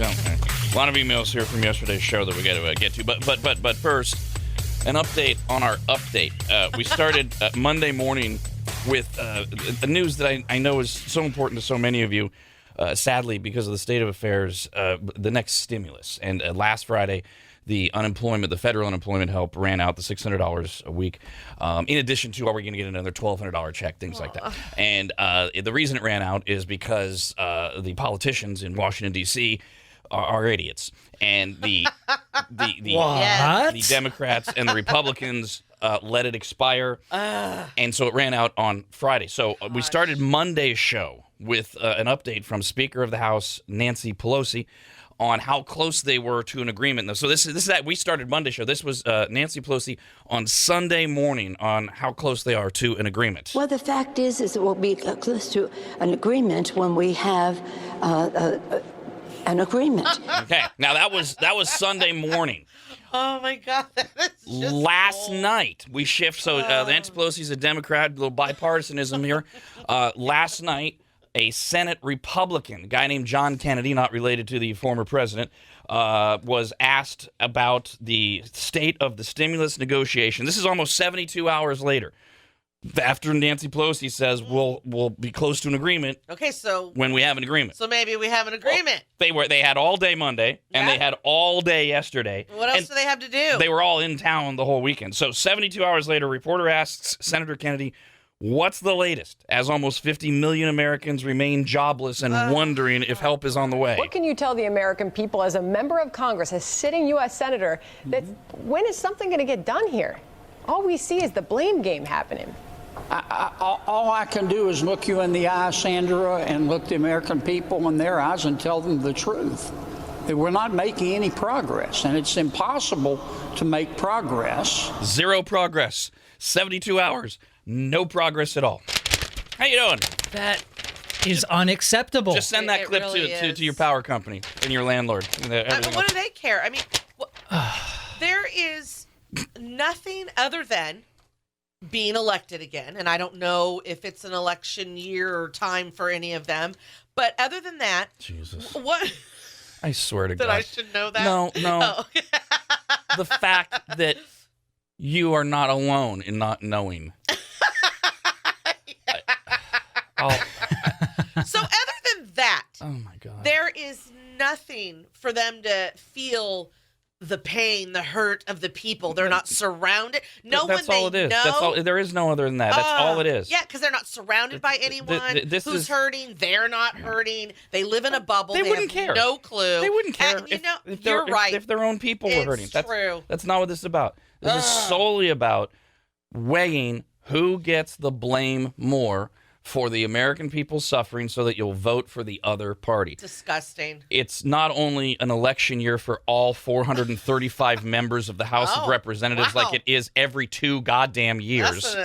Okay. A lot of emails here from yesterday's show that we got to get to. But first, an update on our update. We started Monday morning with the news that I know is so important to so many of you. Sadly, because of the state of affairs, the next stimulus. And last Friday, the federal unemployment help ran out, the $600 a week. In addition to, are we going to get another $1,200 check, things like that. And the reason it ran out is because the politicians in Washington, D.C. are idiots. And the Democrats and the Republicans let it expire. And so it ran out on Friday. So we started Monday's show with an update from Speaker of the House, Nancy Pelosi, on how close they were to an agreement. So this is that we started Monday's show. This was Nancy Pelosi on Sunday morning on how close they are to an agreement. Well, the fact is it will be close to an agreement when we have an agreement. Okay, now that was Sunday morning. Oh my God, that is just Last night we shift. So Nancy Pelosi's a Democrat, a little bipartisanism here. Last night, a Senate Republican, a guy named John Kennedy, not related to the former president, was asked about the state of the stimulus negotiation. This is almost 72 hours later, after Nancy Pelosi says we'll be close to an agreement. Okay, so when we have an agreement, so maybe we have an agreement. Well, they had all day Monday and they had all day yesterday. What else do they have to do? They were all in town the whole weekend. So 72 hours later, reporter asks Senator Kennedy, what's the latest, as almost 50 million Americans remain jobless and wondering if help is on the way? What can you tell the American people as a member of Congress, a sitting U.S. senator, that when is something going to get done here? All we see is the blame game happening. All I can do is look you in the eye, Sandra, and look the American people in their eyes and tell them the truth. That we're not making any progress, and it's impossible to make progress. Zero progress. 72 hours. No progress at all. How you doing? That is unacceptable. Just send that clip really to your power company and your landlord. What do they care? I mean, there is nothing other than being elected again, and I don't know if it's an election year or time for any of them, but other than that, Jesus. What? I swear to God. That I should know that? No. Oh. The fact that you are not alone in not knowing. So other than that, oh my God, there is nothing for them to feel the pain, the hurt of the people. They're not surrounded. That's all it is. That's all. There is no other than that. That's all it is. Yeah, because they're not surrounded by anyone who's hurting. They're not hurting. They live in a bubble. They wouldn't have care. No clue. They wouldn't care. You're right. If their own people were hurting. It's true. That's not what this is about. This is solely about weighing who gets the blame more for the American people suffering so that you'll vote for the other party. Disgusting. It's not only an election year for all 435 members of the House of Representatives like it is every 2 goddamn years.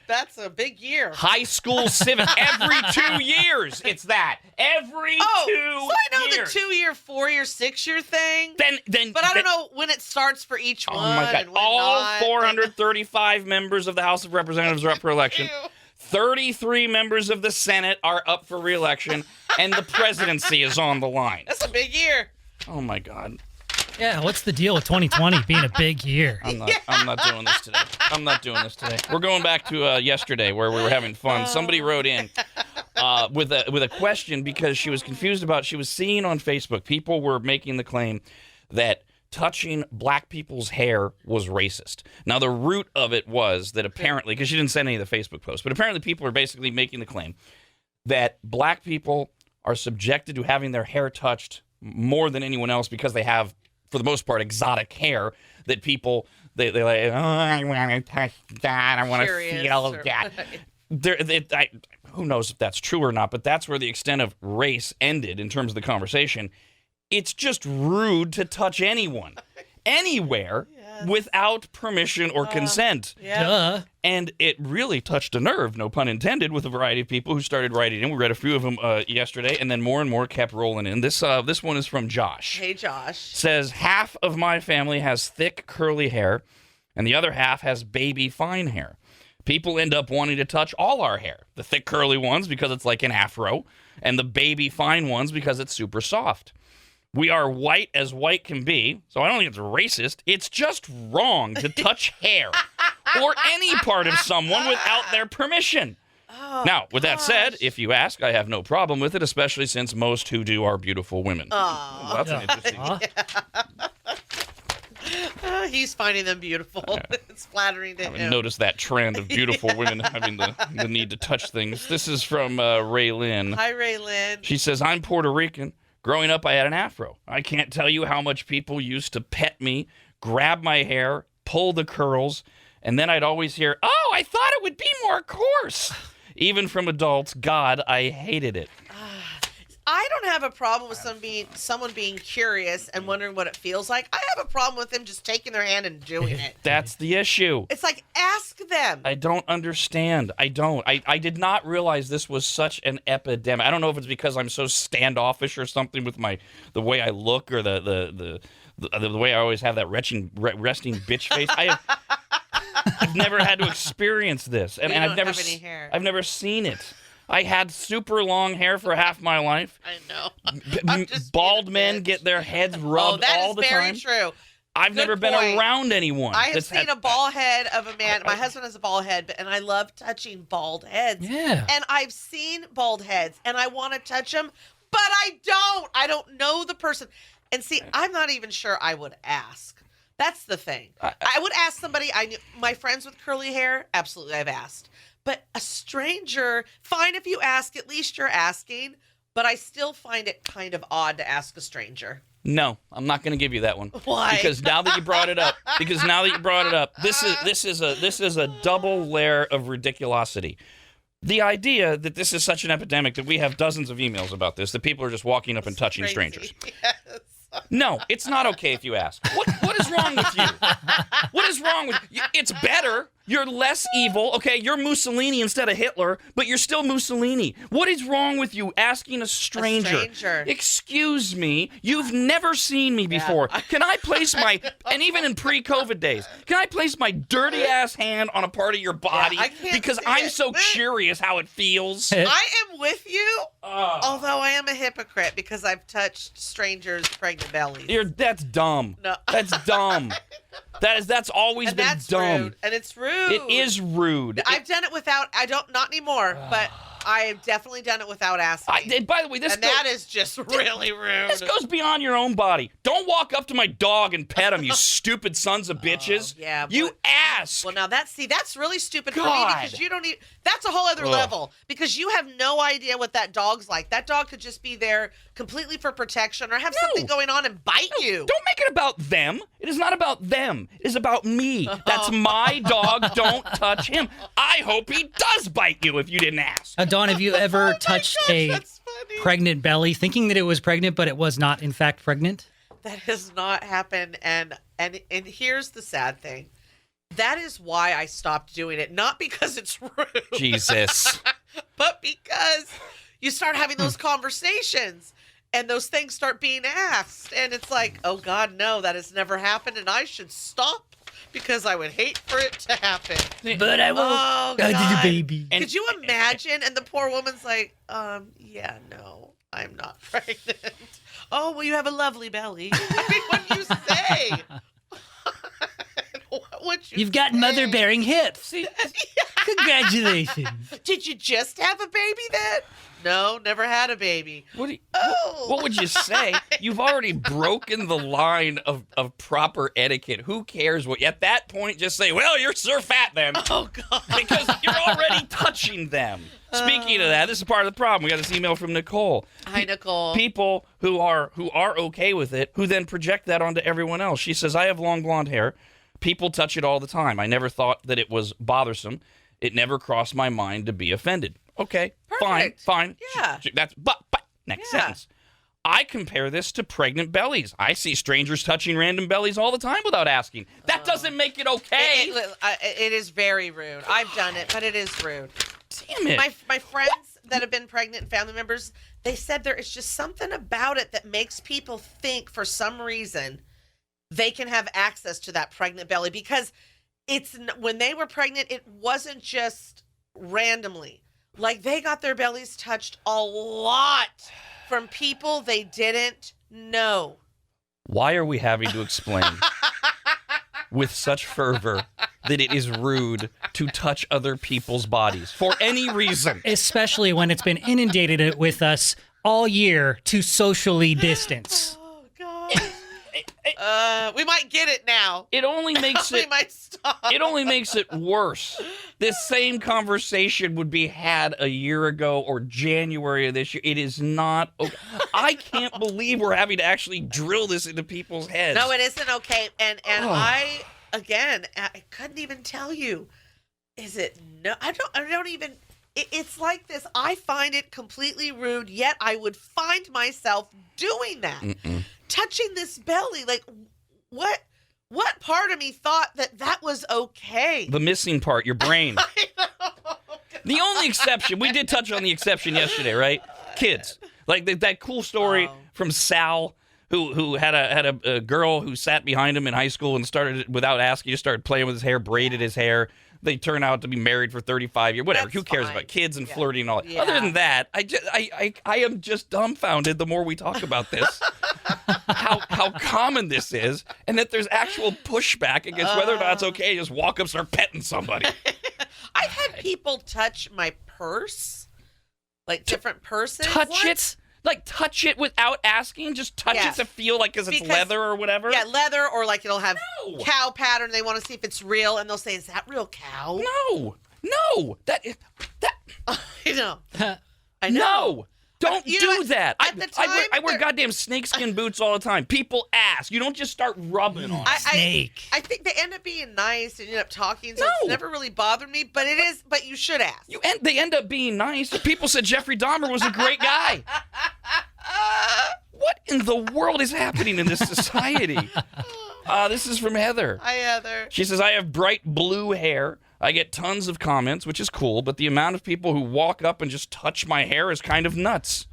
That's a big year. High school civic, every 2 years. It's that. Every 2 years. So I know the 2-year, 4-year, 6-year thing. But I don't know when it starts for each one. Oh my God. And when All not. 435 members of the House of Representatives are up for election. Ew. 33 members of the Senate are up for re-election, and the presidency is on the line. That's a big year. Oh my God. Yeah, what's the deal with 2020 being a big year? I'm not doing this today. I'm not doing this today. We're going back to yesterday where we were having fun. Somebody wrote in with a question because she was confused about, she was seeing on Facebook, people were making the claim that touching black people's hair was racist. Now, the root of it was that apparently, because she didn't send any of the Facebook posts, but apparently people are basically making the claim that black people are subjected to having their hair touched more than anyone else because they have, for the most part, exotic hair that people, they like, oh, I want to touch that, I want to feel that. Who knows if that's true or not, but that's where the extent of race ended in terms of the conversation. It's just rude to touch anyone, anywhere, without permission or consent. Duh. And it really touched a nerve, no pun intended, with a variety of people who started writing in. We read a few of them yesterday, and then more and more kept rolling in. This one is from Josh. Hey, Josh. Says, half of my family has thick, curly hair, and the other half has baby, fine hair. People end up wanting to touch all our hair. The thick, curly ones because it's like an afro, and the baby, fine ones because it's super soft. We are white as white can be, so I don't think it's racist. It's just wrong to touch hair or any part of someone without their permission. Oh, Now, with that said, gosh. if you ask, I have no problem with it, especially since most who do are beautiful women. Oh. Well, that's an interesting. He's finding them beautiful. It's flattering to I haven't him. noticed that trend of beautiful women having the need to touch things. This is from Ray Lynn. Hi, Raylan. She says, I'm Puerto Rican. Growing up, I had an afro. I can't tell you how much people used to pet me, grab my hair, pull the curls, and then I'd always hear, oh, I thought it would be more coarse. Even from adults, God, I hated it. I don't have a problem with someone being curious and wondering what it feels like. I have a problem with them just taking their hand and doing it. That's the issue. It's like, ask them. I don't understand. I don't. I did not realize this was such an epidemic. I don't know if it's because I'm so standoffish or something with the way I look or the way I always have that resting bitch face. I've never had to experience this, and You I've don't never have any hair. I've never seen it. I had super long hair for half my life. I know. I'm just Bald being a men bitch. get their heads rubbed that all is the very time. true. I've Good never been point. around anyone. I have that's seen had- a bald head of a man. My husband has a bald head, and I love touching bald heads. Yeah. And I've seen bald heads, and I want to touch them, but I don't. I don't know the person. And see, I'm not even sure I would ask. That's the thing. I would ask somebody I knew. My friends with curly hair, absolutely, I've asked. But a stranger, fine if you ask, at least you're asking. But I still find it kind of odd to ask a stranger. No, I'm not going to give you that one. Why? Because now that you brought it up, this is a double layer of ridiculosity. The idea that this is such an epidemic that we have dozens of emails about this, that people are just walking up and touching Crazy. strangers. Yes. No, it's not okay if you ask. What is wrong with you? What is wrong with you? It's better. You're less evil. Okay, you're Mussolini instead of Hitler, but you're still Mussolini. What is wrong with you asking a stranger? Excuse me, you've never seen me before. Can I place my, and even in pre-COVID days, can I place my dirty ass hand on a part of your body? I can't Because see I'm it. so curious how it feels. I am with you, although I am a hypocrite because I've touched strangers' pregnant bellies. That's dumb. No. That's dumb. That's always And been that's dumb. rude. And it's rude. It is rude. I've done it without, not anymore, but I've definitely done it without asking. And by the way, that is just really rude. This goes beyond your own body. Don't walk up to my dog and pet him, you stupid sons of bitches. yeah, You but- ask. Well, now that's really stupid for me God. because you don't even, that's a whole other level because you have no idea what that dog's like. That dog could just be there completely for protection or have something going on and bite you. Don't make it about them. It is not about them. It is about me. That's my dog. Don't touch him. I hope he does bite you if you didn't ask. Dawn, have you ever touched a That's funny. pregnant belly thinking that it was pregnant, but it was not, in fact, pregnant? That has not happened, and here's the sad thing. That is why I stopped doing it, not because it's rude, Jesus. but because you start having those conversations and those things start being asked, and it's like, oh God, no, that has never happened, and I should stop because I would hate for it to happen. But I won't. Oh, I did God. a baby. Could you imagine? And the poor woman's like, yeah, no, I'm not pregnant. Oh, well, you have a lovely belly. I mean, what do you say? What would you You've got say? mother-bearing hips. Congratulations. Did you just have a baby then? No, never had a baby. What would you say? You've already broken the line of proper etiquette. Who cares what? At that point, just say, well, you're Sir Fat then. Oh, God. Because you're already touching them. Speaking of that, this is part of the problem. We got this email from Nicole. Hi, Nicole. People who are okay with it, who then project that onto everyone else. She says, I have long blonde hair. People touch it all the time. I never thought that it was bothersome. It never crossed my mind to be offended. Okay, Perfect. fine. Yeah. That's but next Yeah. sentence. I compare this to pregnant bellies. I see strangers touching random bellies all the time without asking. That doesn't make it okay. It is very rude. I've done it, but it is rude. Damn it. My friends that have been pregnant and family members, they said there is just something about it that makes people think for some reason they can have access to that pregnant belly because when they were pregnant, it wasn't just randomly. Like they got their bellies touched a lot from people they didn't No. Why are we having to explain with such fervor that it is rude to touch other people's bodies for any reason? Especially when it's been inundated with us all year to socially distance. Oh, God. We might get it now. It only makes We it might stop. it only makes it worse. This same conversation would be had a year ago or January of this year. It is not okay. I can't believe we're having to actually drill this into people's heads. No, it isn't okay. And I couldn't even tell you. Is it no? I don't even. It's like this. I find it completely rude. Yet I would find myself doing that, touching this belly. Like what? What part of me thought that was okay? The missing part, your brain. I know. The only exception, we did touch on the exception yesterday, right? Kids. Like that cool story from Sal, who had a girl who sat behind him in high school and started, without asking, just started playing with his hair, braided his hair. They turn out to be married for 35 years. Whatever. That's Who cares fine. about kids and Yeah. flirting and all that? Yeah. Other than that, I am just dumbfounded the more we talk about this. how common this is, and that there's actual pushback against whether or not it's okay to just walk up and start petting somebody. I've had people touch my purse, like different purses. Touch it? Like, touch it without asking? Just touch Yeah. it to feel like because it's Because- leather or whatever? Yeah, leather, or like it'll have No. cow pattern. They want to see if it's real, and they'll say, "Is that real cow?" No. That I know. I know. no. Don't You know do what? that. At the time, I wear there- goddamn snakeskin boots all the time. People ask. You don't just start rubbing on it. Snake. I think they end up being nice and end up talking, so No. it's never really bothered me. But but you should ask. They end up being nice. People said Jeffrey Dahmer was a great guy. What in the world is happening in this society? This is from Heather. Hi, Heather. She says, I have bright blue hair. I get tons of comments, which is cool, but the amount of people who walk up and just touch my hair is kind of nuts.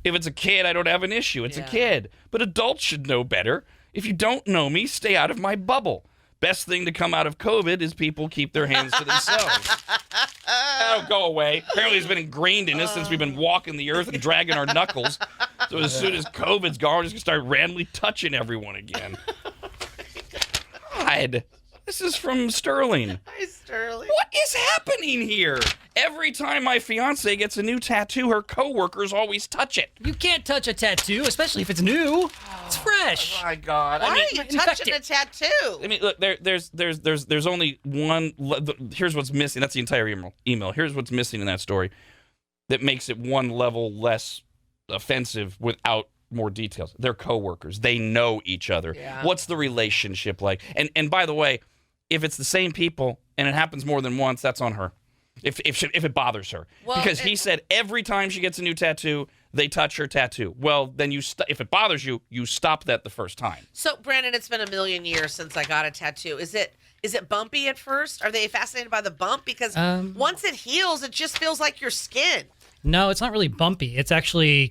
If it's a kid, I don't have an issue. It's a kid. But adults should know better. If you don't know me, stay out of my bubble. Best thing to come out of COVID is people keep their hands to themselves. That'll go away. Apparently it's been ingrained in us since we've been walking the earth and dragging our knuckles. So as soon as COVID's gone, we're just going to start randomly touching everyone again. God. This is from Sterling. Hi, Sterling. What is happening here? Every time my fiance gets a new tattoo, her coworkers always touch it. You can't touch a tattoo, especially if it's new. It's fresh. My God. Why I mean, are you infect touching a it. tattoo? I mean, look, there's only one. Here's what's missing. That's the entire email. Here's what's missing in that story that makes it one level less offensive without more details. They're coworkers. They know each other. Yeah. What's the relationship like? And by the way, if it's the same people and it happens more than once, that's on her. If it bothers her, Well, because he said every time she gets a new tattoo, they touch her tattoo. Well, then if it bothers you, you stop that the first time. So, Brandon, it's been a million years since I got a tattoo. Is it bumpy at first? Are they fascinated by the bump? Because once it heals, it just feels like your skin. No, it's not really bumpy. It's actually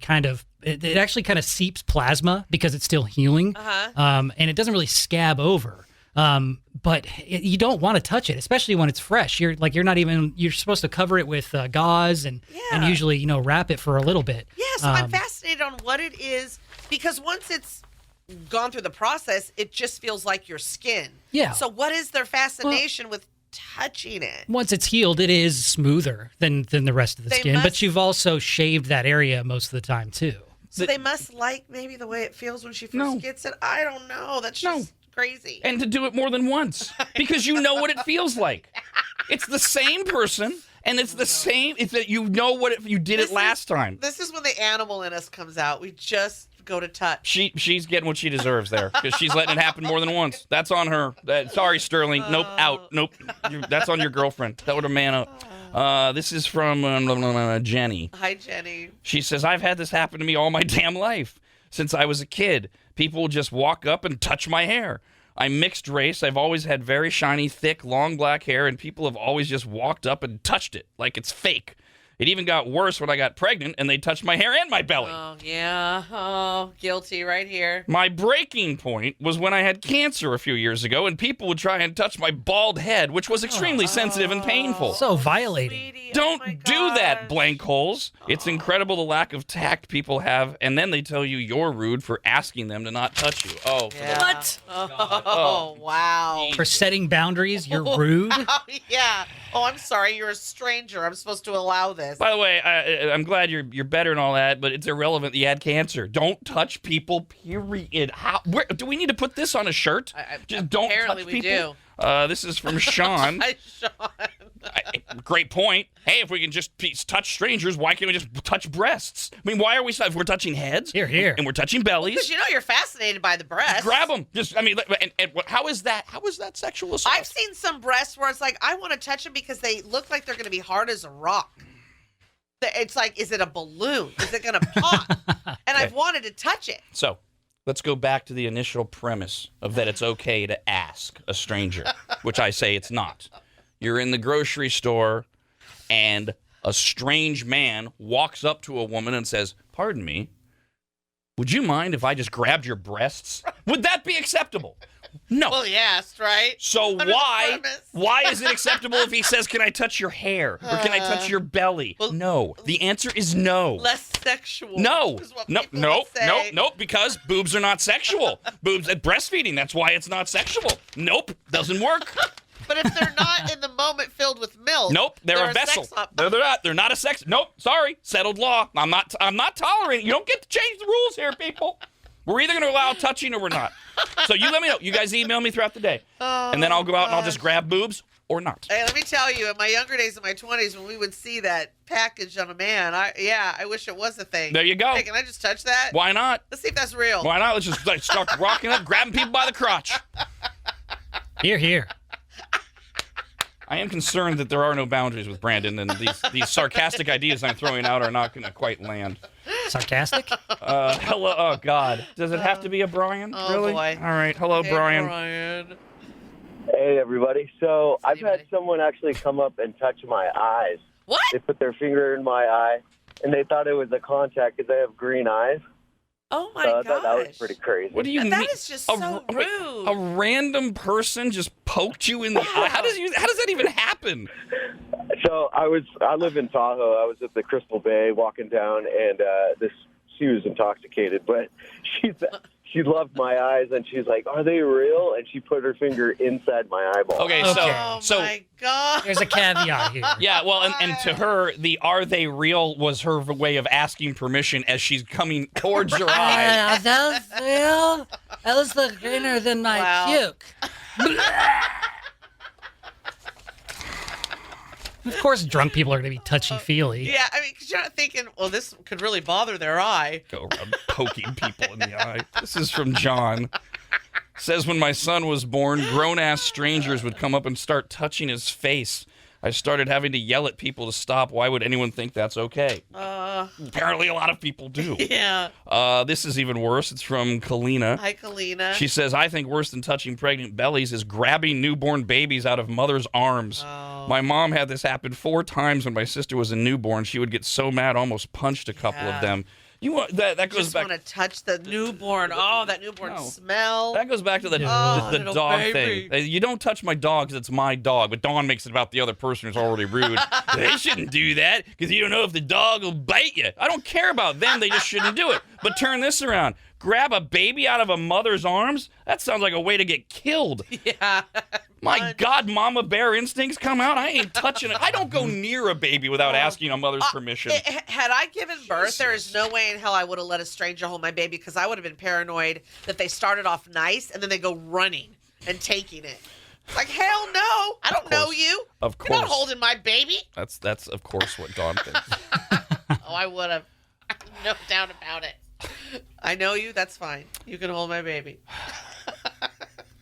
it actually kind of seeps plasma because it's still healing. And it doesn't really scab over. But you don't want to touch it, especially when it's fresh. You're supposed to cover it with gauze and usually, wrap it for a little bit. Yeah, so I'm fascinated on what it is, because once it's gone through the process, it just feels like your skin. Yeah. So what is their fascination with touching it? Once it's healed, it is smoother than the rest of the They skin. must- But you've also shaved that area most of the time, too. So they must like maybe the way it feels when she first gets it. I don't know. That's just crazy. And to do it more than once, because you know what it feels like. It's the same person, and it's the same. It's that you know you did it last time. This is when the animal in us comes out. We just go to touch. She's getting what she deserves there, because she's letting it happen more than once. That's on her. Sorry, Sterling. Nope, out. Nope. That's on your girlfriend. That would have man up. This is from Jenny. Hi, Jenny. She says, I've had this happen to me all my damn life. Since I was a kid, people just walk up and touch my hair. I'm mixed race. I've always had very shiny, thick, long black hair, and people have always just walked up and touched it like it's fake. It even got worse when I got pregnant and they touched my hair and my belly. Oh, yeah. Oh, guilty right here. My breaking point was when I had cancer a few years ago and people would try and touch my bald head, which was extremely sensitive and painful. So violating. Sweetie, Don't oh my do that, gosh. blank holes. It's incredible the lack of tact people have, and then they tell you you're rude for asking them to not touch you. Oh, for the Yeah. What? Oh, wow. For setting boundaries, you're rude. Oh, yeah. Oh, I'm sorry. You're a stranger. I'm supposed to allow this. By the way, I'm glad you're better and all that, but it's irrelevant that you had cancer. Don't touch people, period. Do we need to put this on a shirt? Just don't apparently touch we people. This is from Sean. Hi, Sean. Great point. Hey, if we can just touch strangers, why can't we just touch breasts? I mean, why are we? If we're touching heads, Here. and we're touching bellies, Because you're fascinated by the breasts. grab them. And how is that? How is that sexual assault? I've seen some breasts where it's like, I want to touch them because they look like they're going to be hard as a rock. It's like, is it a balloon? Is it going to pop? And I've wanted to touch it. So, let's go back to the initial premise of that it's okay to ask a stranger, which I say it's not. You're in the grocery store, and a strange man walks up to a woman and says, "Pardon me, would you mind if I just grabbed your breasts?" Would that be acceptable? No. Well, yes, right? So Under the premise. why is it acceptable if he says, "Can I touch your hair?" Or "Can I touch your belly?" well, No. The answer is no. Less sexual. No, is what no, people no, would say. no, because boobs are not sexual. Boobs at breastfeeding, that's why it's not sexual. Nope, doesn't work. But if they're not in the moment filled with milk, Nope, they're a vessel. They're not a sex. Nope, sorry, settled law. I'm not tolerating. You don't get to change the rules here, people. We're either going to allow touching or we're not. So you let me know. You guys email me throughout the day, and then I'll go out and I'll just grab boobs or not. Hey, let me tell you, in my younger days, in my 20s, when we would see that package on a man, I wish it was a thing. There you go. Hey, can I just touch that? Why not? Let's see if that's real. Why not? Let's just start rocking up, grabbing people by the crotch. Here. I am concerned that there are no boundaries with Brandon, and these sarcastic ideas I'm throwing out are not going to quite land. Sarcastic? Hello. Oh, God. Does it have to be a Brian? Oh, really? boy. All right. Hello, Hey, Brian. Brian. Hey, everybody. So I've buddy. had someone actually come up and touch my eyes. What? They put their finger in my eye, and they thought it was a contact because I have green eyes. Oh, my So I gosh. thought that was pretty crazy. What do you mean? That is just so wait, rude. a random person just poked you in the eye? How does that even happen? So I live in Tahoe. I was at the Crystal Bay walking down, and she was intoxicated, but she loved my eyes, and she's like, "Are they real?" And she put her finger inside my eyeball. Okay, Oh, so my God. There's a caveat here. yeah, well, and to her, the "are they real" was her way of asking permission as she's coming towards your eye. That was real. That was the greener than my Wow. puke. Of course, drunk people are going to be touchy-feely. Yeah, I mean, because you're not thinking, well, this could really bother their eye. Go around poking people in the eye. This is from John. Says, when my son was born, grown-ass strangers would come up and start touching his face. I started having to yell at people to stop. Why would anyone think that's okay? Apparently a lot of people do. Yeah. This is even worse. It's from Kalina. Hi, Kalina. She says, I think worse than touching pregnant bellies is grabbing newborn babies out of mother's arms. Oh. My mom had this happen 4 times when my sister was a newborn. She would get so mad, almost punched a couple of them. You want that goes just back. want to touch the newborn. Oh, that newborn smell. That goes back to the little dog baby. thing. You don't touch my dog because it's my dog, but Dawn makes it about the other person who's already rude. They shouldn't do that because you don't know if the dog will bite you. I don't care about them. They just shouldn't do it. But turn this around. Grab a baby out of a mother's arms? That sounds like a way to get killed. Yeah. My God, mama bear instincts come out. I ain't touching it. I don't go near a baby without asking a mother's permission. Had I given birth, there is no way in hell I would have let a stranger hold my baby because I would have been paranoid that they started off nice and then they go running and taking it. Like, hell no. I don't know you. Of You're not course. holding my baby. That's of course what Dawn thinks. Oh, I would have. No doubt about it. I know you. That's fine. You can hold my baby.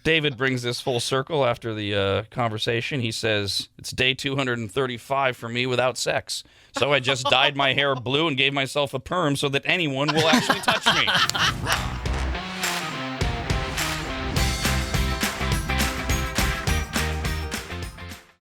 David brings this full circle after the conversation. He says, it's day 235 for me without sex. So I just dyed my hair blue and gave myself a perm so that anyone will actually touch me.